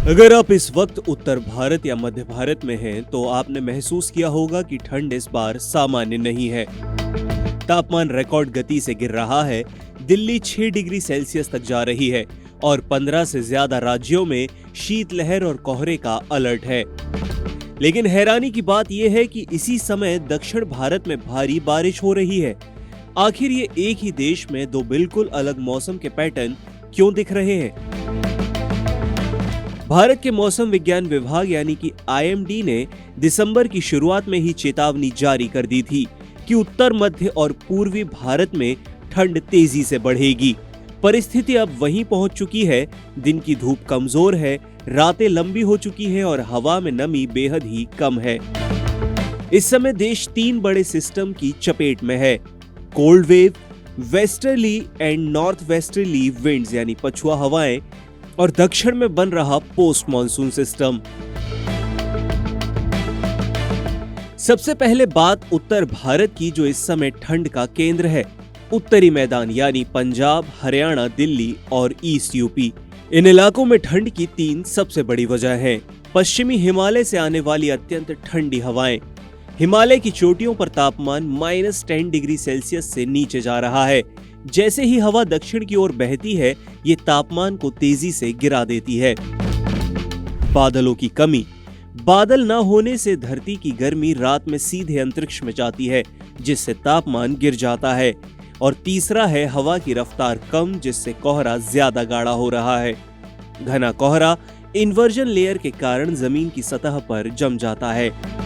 अगर आप इस वक्त उत्तर भारत या मध्य भारत में हैं, तो आपने महसूस किया होगा कि ठंड इस बार सामान्य नहीं है। तापमान रिकॉर्ड गति से गिर रहा है। दिल्ली 6 डिग्री सेल्सियस तक जा रही है और 15 से ज्यादा राज्यों में शीतलहर और कोहरे का अलर्ट है। लेकिन हैरानी की बात यह है कि इसी समय दक्षिण भारत में भारी बारिश हो रही है। आखिर ये एक ही देश में दो बिल्कुल अलग मौसम के पैटर्न क्यों दिख रहे हैं? भारत के मौसम विज्ञान विभाग यानी कि IMD ने दिसंबर की शुरुआत में ही चेतावनी जारी कर दी थी कि उत्तर मध्य और पूर्वी भारत में ठंड तेजी से बढ़ेगी। परिस्थिति अब वहीं पहुंच चुकी है। दिन की धूप कमजोर है, रातें लंबी हो चुकी है और हवा में नमी बेहद ही कम है। इस समय देश 3 बड़े सिस्टम की चपेट में है। Cold wave, westerly and north westerly winds यानी पछुआ हवाएं और दक्षिण में बन रहा पोस्ट मॉनसून सिस्टम। सबसे पहले बात उत्तर भारत की, जो इस समय ठंड का केंद्र है। उत्तरी मैदान यानी पंजाब, हरियाणा, दिल्ली और ईस्ट यूपी। इन इलाकों में ठंड की 3 सबसे बड़ी वजह हैं। पश्चिमी हिमालय से आने वाली अत्यंत ठंडी हवाएं। हिमालय की चोटियों पर तापमान -10 डिग्री सेल्सियस से नीचे जा रहा है। जैसे ही हवा दक्षिण की ओर बहती है, ये तापमान को तेजी से गिरा देती है। बादलों की कमी। बादल न होने से धरती की गर्मी रात में सीधे अंतरिक्ष में जाती है, जिससे तापमान गिर जाता है। और तीसरा है हवा की रफ्तार कम, जिससे कोहरा ज्यादा गाढ़ा हो रहा है। घना कोहरा इन्वर्जन लेयर के कारण जमीन की सतह पर जम जाता है।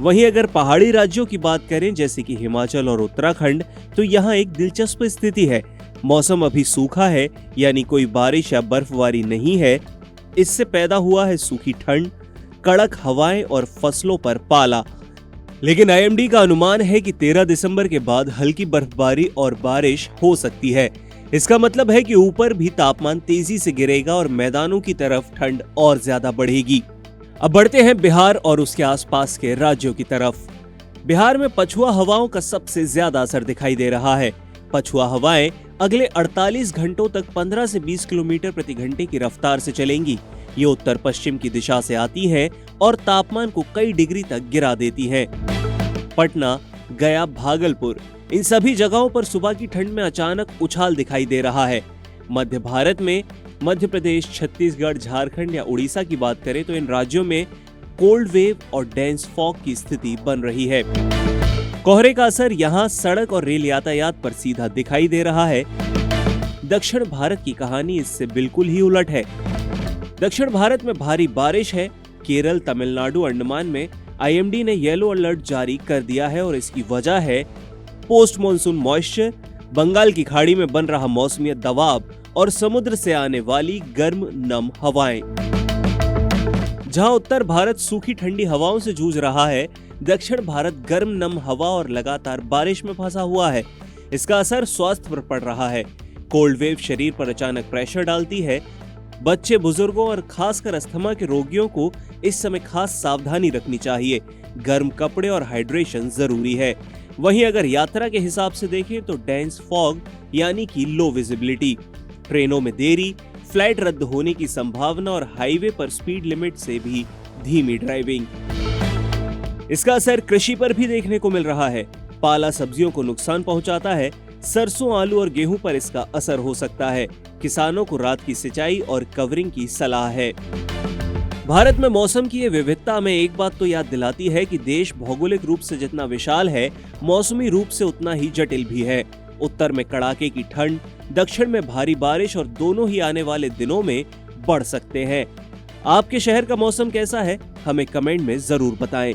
वहीं अगर पहाड़ी राज्यों की बात करें, जैसे कि हिमाचल और उत्तराखंड, तो यहाँ एक दिलचस्प स्थिति है। मौसम अभी सूखा है, यानी कोई बारिश या बर्फबारी नहीं है। इससे पैदा हुआ है सूखी ठंड, कड़क हवाएं और फसलों पर पाला। लेकिन IMD का अनुमान है कि 13 दिसंबर के बाद हल्की बर्फबारी और बारिश हो सकती है। इसका मतलब है कि ऊपर भी तापमान तेजी से गिरेगा और मैदानों की तरफ ठंड और ज्यादा बढ़ेगी। अब बढ़ते हैं बिहार और उसके आसपास के राज्यों की तरफ। बिहार में पछुआ हवाओं का सबसे ज्यादा असर दिखाई दे रहा है। पछुआ हवाएं अगले 48 घंटों तक 15 से 20 किलोमीटर प्रति घंटे की रफ्तार से चलेंगी। ये उत्तर पश्चिम की दिशा से आती हैं और तापमान को कई डिग्री तक गिरा देती हैं। पटना, गया, भागलपुर, इन सभी जगहों पर सुबह की ठंड में अचानक उछाल दिखाई दे रहा है। मध्य भारत में मध्य प्रदेश, छत्तीसगढ़, झारखंड या उड़ीसा की बात करें तो इन राज्यों में कोल्ड वेव और डेंस फॉग की स्थिति बन रही है। कोहरे का असर यहाँ सड़क और रेल यातायात पर सीधा दिखाई दे रहा है। दक्षिण भारत की कहानी इससे बिल्कुल ही उलट है। दक्षिण भारत में भारी बारिश है। केरल, तमिलनाडु, अंडमान में IMD ने येलो अलर्ट जारी कर दिया है और इसकी वजह है पोस्ट मॉनसून मॉइस्चर, बंगाल की खाड़ी में बन रहा मौसमी दबाव और समुद्र से आने वाली गर्म नम हवाएं। जहां उत्तर भारत सूखी ठंडी हवाओं से जूझ रहा है, दक्षिण भारत गर्म नम हवा और लगातार बारिश में फंसा हुआ है। इसका असर स्वास्थ्य पर पड़ रहा है। कोल्ड वेव शरीर पर अचानक प्रेशर डालती है। बच्चे, बुजुर्गों और खासकर अस्थमा के रोगियों को इस समय खास सावधानी रखनी चाहिए। गर्म कपड़े और हाइड्रेशन जरूरी है। वहीं अगर यात्रा के हिसाब से देखें तो डेंस फॉग यानी कि लो विजिबिलिटी, ट्रेनों में देरी, फ्लाइट रद्द होने की संभावना और हाईवे पर स्पीड लिमिट से भी धीमी ड्राइविंग। इसका असर कृषि पर भी देखने को मिल रहा है। पाला सब्जियों को नुकसान पहुंचाता है। सरसों, आलू और गेहूं पर इसका असर हो सकता है। किसानों को रात की सिंचाई और कवरिंग की सलाह है। भारत में मौसम की ये विविधता में एक बात तो याद दिलाती है कि देश भौगोलिक रूप से जितना विशाल है, मौसमी रूप से उतना ही जटिल भी है। उत्तर में कड़ाके की ठंड, दक्षिण में भारी बारिश और दोनों ही आने वाले दिनों में बढ़ सकते हैं। आपके शहर का मौसम कैसा है? हमें कमेंट में जरूर बताएं।